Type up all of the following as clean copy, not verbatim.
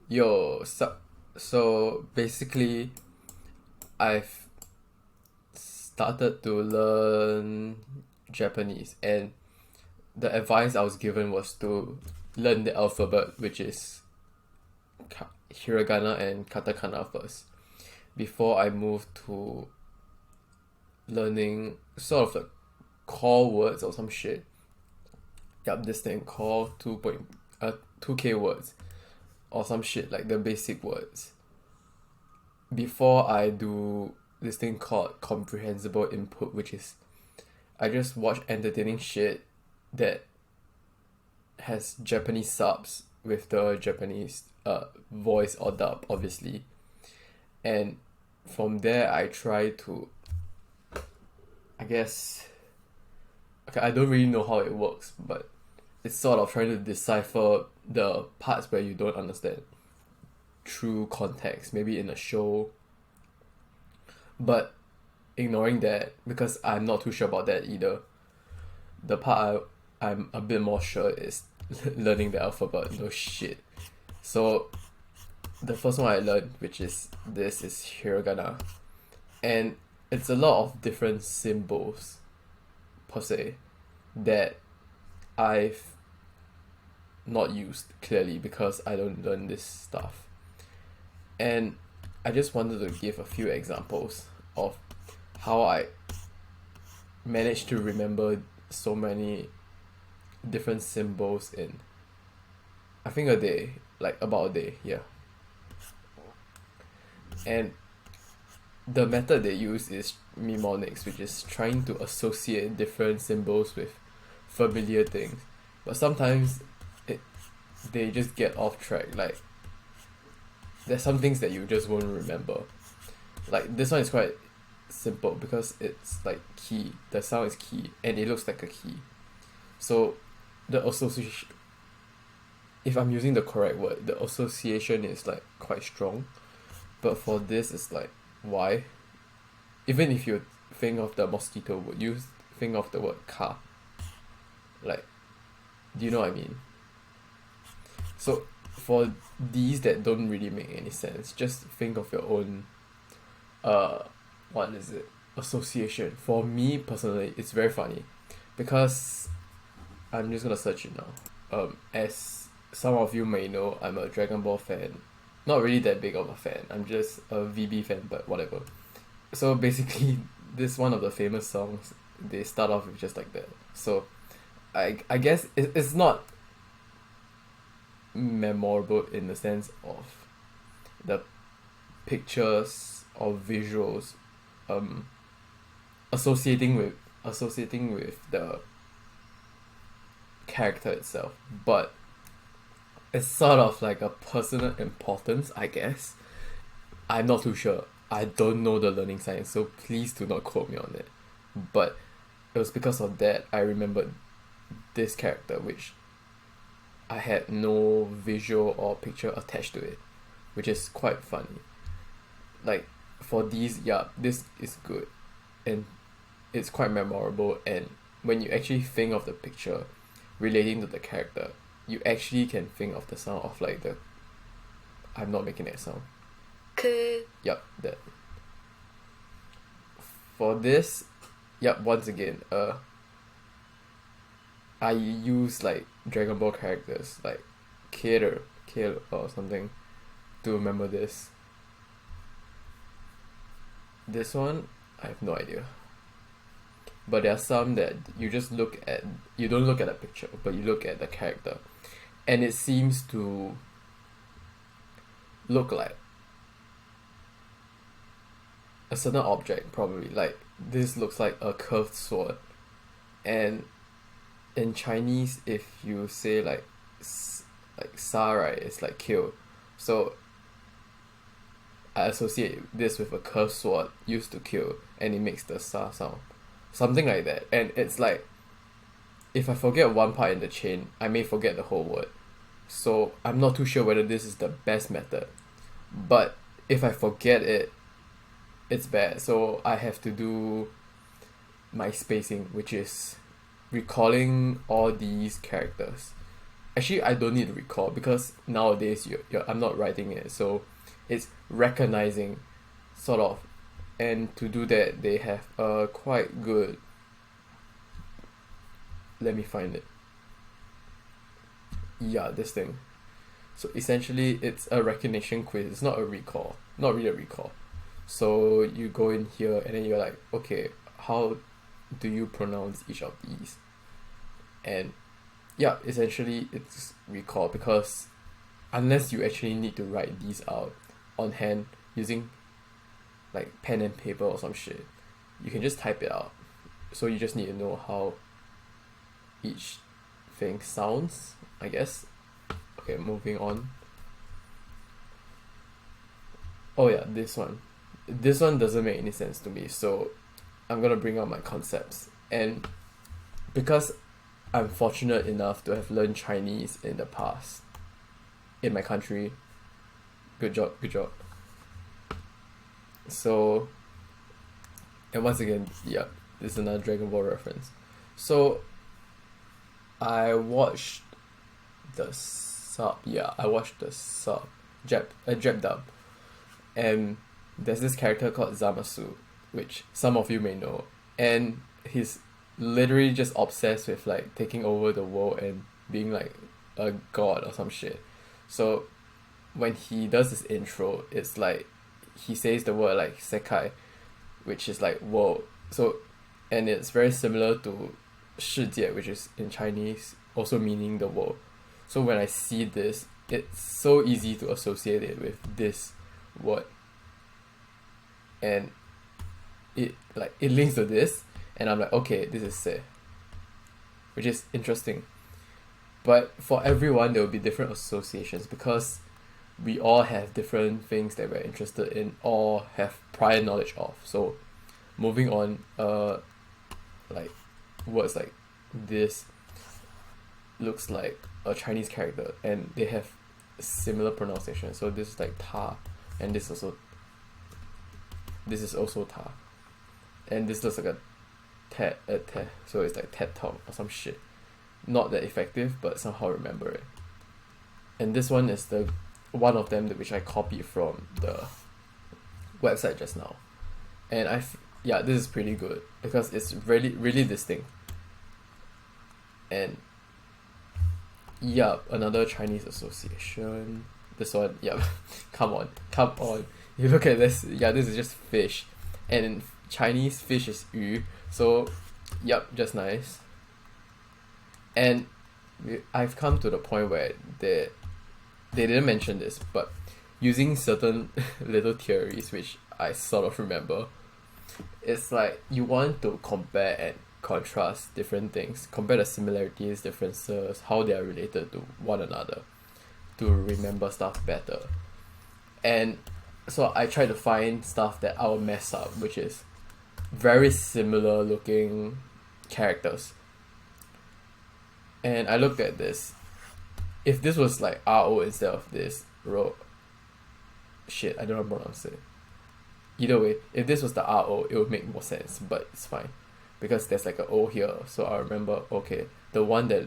Yo, so basically, I've started to learn Japanese, and the advice I was given was to learn the alphabet, which is hiragana and katakana first, before I move to learning sort of the core words or some shit. Yup, this thing called 2K words or some shit like the basic words before I do this thing called comprehensible input, which is I just watch entertaining shit that has Japanese subs with the Japanese voice or dub, obviously. And from there, I try to, I guess, okay, I don't really know how it works, but it's sort of trying to decipher the parts where you don't understand through context, maybe in a show, but ignoring that because I'm not too sure about that either. The part I'm a bit more sure is learning the alphabet. No shit. So the first one I learned, which is this, is hiragana, and it's a lot of different symbols per se that I've not used clearly because I don't learn this stuff. And I just wanted to give a few examples of how I managed to remember so many different symbols in, I think, a day, like about a day, yeah. And the method they use is mnemonics, which is trying to associate different symbols with familiar things. But sometimes it they just get off track. Like there's some things that you just won't remember. Like this one is quite simple because it's like key. The sound is key and it looks like a key. So the association, if I'm using the correct word, the association is like quite strong. But for this, it's like why? Even if you think of the mosquito, would you think of the word car? Like, do you know what I mean? So for these that don't really make any sense, just think of your own uh what is it? Association. For me personally, it's very funny because I'm just gonna search it now. As some of you may know, I'm a Dragon Ball fan. Not really that big of a fan. I'm just a VB fan, but whatever. So basically, this one of the famous songs. They start off with just like that. So I guess it's not memorable in the sense of the pictures or visuals um associating with the character itself, but it's sort of like a personal importance, I guess. I'm not too sure. I don't know the learning science, so please do not quote me on it. But it was because of that I remembered this character, which I had no visual or picture attached to it, which is quite funny. Like for these, yeah, this is good, and it's quite memorable. And when you actually think of the picture relating to the character, you actually can think of the sound of like the. I'm not making that sound. Yup, that. For this, yup, once again, I use like Dragon Ball characters like Kid or something to remember this. This one, I have no idea. But there are some that you don't look at the picture, but you look at the character. And it seems to look like a certain object, probably. Like, this looks like a curved sword. And in Chinese, if you say like sa, right, it's like kill. So I associate this with a curved sword used to kill, and it makes the sa sound. Something like that. And it's like, if I forget one part in the chain, I may forget the whole word. So I'm not too sure whether this is the best method. But if I forget it, it's bad. So I have to do my spacing, which is recalling all these characters actually I don't need to recall because nowadays I'm not writing it, so it's recognizing sort of, and to do that they have a quite good, let me find it, yeah, this thing. So essentially it's a recognition quiz, it's not a recall, not really a recall. So you go in here and then you're like, okay, how do you pronounce each of these? And yeah, essentially it's recall, because unless you actually need to write these out on hand using like pen and paper or some shit, you can just type it out. So you just need to know how each thing sounds, I guess. Okay, moving on. Oh yeah, this one. This one doesn't make any sense to me, so I'm gonna bring out my concepts. And because I'm fortunate enough to have learned Chinese in the past, in my country, good job, good job. So, and once again, yeah, this is another Dragon Ball reference. So, I watched the sub, yeah, I watched the sub, Jap dub, and there's this character called Zamasu, which some of you may know, and he's literally just obsessed with like taking over the world and being like a god or some shit. So when he does this intro, it's like he says the word like sekai, which is like world. So, and it's very similar to 世界, which is in Chinese also meaning the world. So when I see this, it's so easy to associate it with this word, and it links to this, and I'm like, okay, this is se, which is interesting. But for everyone there will be different associations because we all have different things that we're interested in or have prior knowledge of. So moving on, like words like this looks like a Chinese character and they have similar pronunciation. So this is like ta, and this is also ta, and this looks like a te, so it's like TED Talk or some shit. Not that effective, but somehow remember it. And this one is the one of them which I copied from the website just now, and yeah, this is pretty good because it's really really distinct. And yeah, another Chinese association. This one, yeah, come on. You look at this, yeah, this is just fish, and in Chinese fish is yu, so yep, just nice. And I've come to the point where they didn't mention this, but using certain little theories which I sort of remember, it's like you want to compare and contrast different things, compare the similarities, differences, how they are related to one another, to remember stuff better. And so I try to find stuff that I will mess up, which is very similar looking characters. And I looked at this. If this was like RO instead of this ro, shit, I don't know how to pronounce it. Either way, if this was the RO, it would make more sense, but it's fine because there's like an O here. So I remember, okay, the one that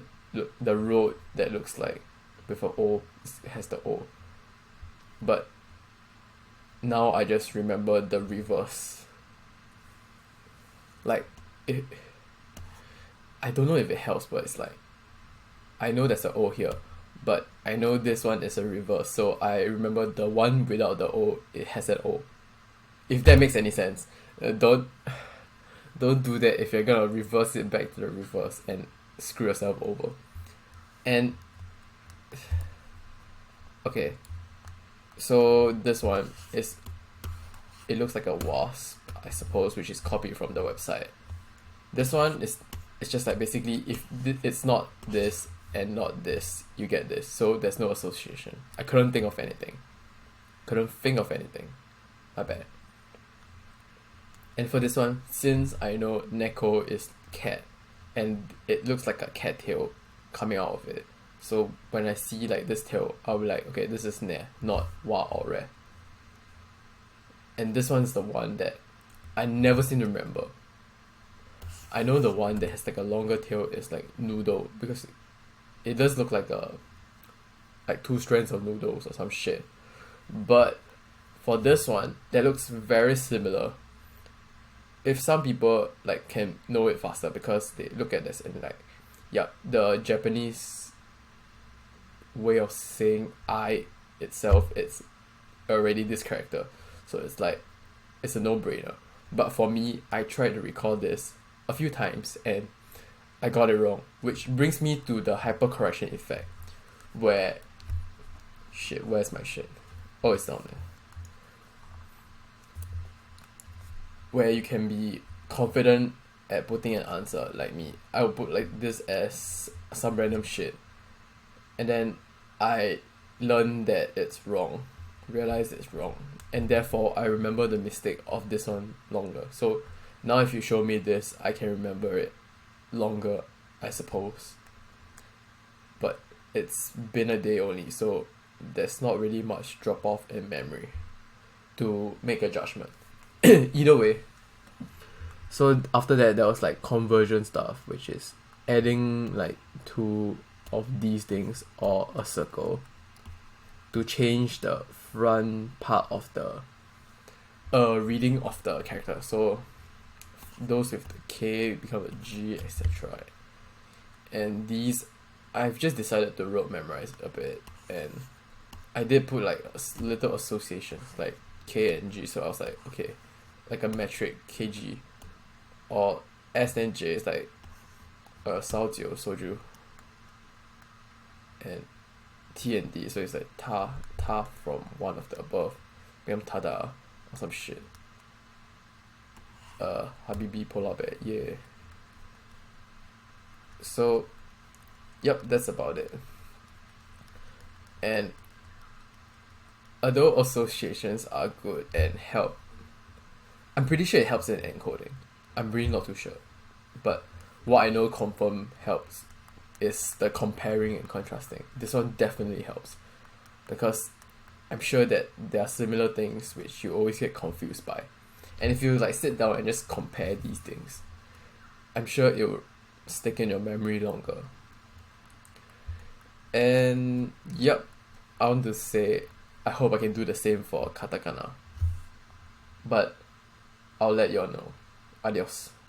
the road that looks like with an O has the O. But now I just remember the reverse. Like I don't know if it helps, but it's like I know there's an O here, but I know this one is a reverse, so I remember the one without the O, it has an O. If that makes any sense. Don't do that if you're gonna reverse it back to the reverse and screw yourself over. And okay, so this one is, it looks like a wasp, I suppose, which is copied from the website. This one is, it's just like basically if it's not this and not this, you get this. So there's no association. I couldn't think of anything. My bad. And for this one, since I know neko is cat, and it looks like a cat tail coming out of it, so when I see like this tail, I'll be like, okay, this is ne, not wa or re. And this one's the one that I never seem to remember. I know the one that has like a longer tail is like noodle, because it does look like two strands of noodles or some shit. But for this one, that looks very similar. If some people like can know it faster because they look at this and like, yeah, the Japanese way of saying I itself, it's already this character, so it's like it's a no-brainer. But for me, I tried to recall this a few times and I got it wrong, which brings me to the hypercorrection effect, where shit, where's my shit? Oh, it's down there. Where you can be confident at putting an answer. Like me, I will put like this as some random shit, and then I learn that it's wrong, realize it's wrong, and therefore I remember the mistake of this one longer. So now if you show me this, I can remember it longer, I suppose. But it's been a day only, so there's not really much drop off in memory to make a judgment. Either way. So after that, there was like conversion stuff, which is adding like two of these things or a circle to change the front part of the reading of the character. So those with the K become a G, etc. And these, I've just decided to rote memorize a bit, and I did put like little associations like K and G. So I was like, okay, like a metric kg, or S and J is like saojiu soju, and T and D, so it's like ta from one of the above, become tada or some shit. Habibi polar bear, yeah. So yep, that's about it. And although associations are good and help, I'm pretty sure it helps in encoding. I'm really not too sure. But what I know confirm helps is the comparing and contrasting. This one definitely helps, because I'm sure that there are similar things which you always get confused by. And if you like sit down and just compare these things, I'm sure it will stick in your memory longer. And yep, I want to say I hope I can do the same for katakana. But I'll let y'all know. Adios.